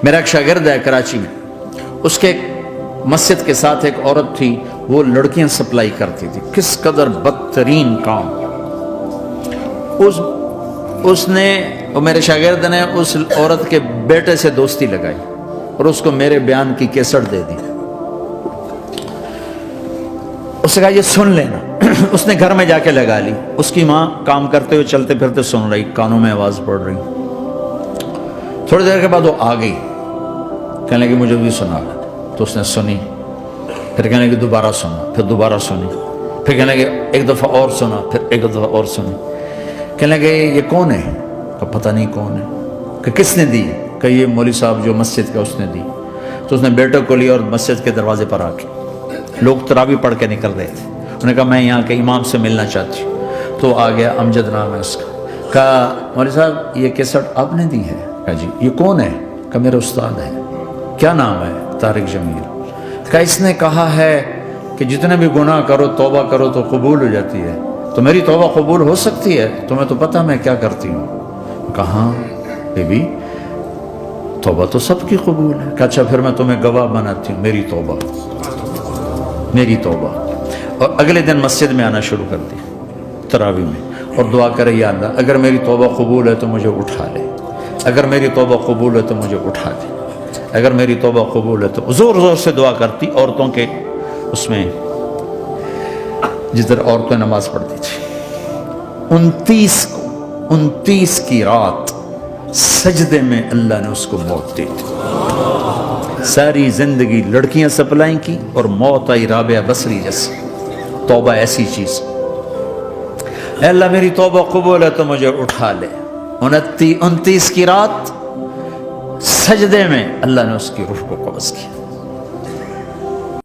میرا ایک شاگرد ہے کراچی میں، اس کے مسجد کے ساتھ ایک عورت تھی، وہ لڑکیاں سپلائی کرتی تھی، کس قدر بدترین کام۔ اس نے، میرے شاگرد نے اس عورت کے بیٹے سے دوستی لگائی اور اس کو میرے بیان کی کیسٹ دے دی۔ اس نے کہا یہ سن لینا۔ اس نے گھر میں جا کے لگا لی، اس کی ماں کام کرتے ہوئے چلتے پھرتے سن رہی، کانوں میں آواز پڑ رہی۔ تھوڑی دیر کے بعد وہ آ گئی، کہنے لگی مجھے بھی سنا، تو اس نے سنی، پھر کہنے لگی دوبارہ سنا، پھر دوبارہ سنی، پھر کہنے لگی ایک دفعہ اور سنا، پھر ایک دفعہ اور سنی۔ کہنے لگے یہ کون ہے؟ کہ پتہ نہیں کون ہے۔ کہ کس نے دی؟ کہ یہ مولوی صاحب جو مسجد کا اس نے دی۔ تو اس نے بیٹے کو لیا اور مسجد کے دروازے پر آ کے، لوگ تراویح پڑھ کے نکل رہے تھے، انہوں نے کہا میں یہاں کے امام سے ملنا چاہتی ہوں۔ تو آ گیا، امجد نام ہے اس کا۔ کہا مولوی صاحب یہ کیسٹ آپ نے دی ہے؟ کہا جی۔ یہ کون ہے؟ کہ میرا استاد ہے۔ کیا نام ہے؟ طارق جمیل۔ کہا اس نے کہا ہے کہ جتنے بھی گناہ کرو توبہ کرو تو قبول ہو جاتی ہے، تو میری توبہ قبول ہو سکتی ہے؟ تمہیں تو پتہ میں کیا کرتی ہوں۔ کہا بی بی توبہ تو سب کی قبول ہے۔ کہ اچھا پھر میں تمہیں گواہ بناتی ہوں، میری توبہ، میری توبہ۔ اور اگلے دن مسجد میں آنا شروع کر دی تراویح میں، اور دعا کرے یا اللہ اگر میری توبہ قبول ہے تو مجھے اٹھا لے، اگر میری توبہ قبول ہے تو مجھے اٹھا دے، اگر میری توبہ قبول ہے تو زور زور سے دعا کرتی۔ عورتوں کے اس میں جس طرح عورتیں نماز پڑھتی تھی، 29 کی رات سجدے میں اللہ نے اس کو موت دی تھی۔ ساری زندگی لڑکیاں سپلائی کی اور موت آئی رابعہ بصری جیسی۔ توبہ ایسی چیز، اے اللہ میری توبہ قبول ہے تو مجھے اٹھا لے۔ 29 کی رات سجدے میں اللہ نے اس کی روح کو قبض کیا۔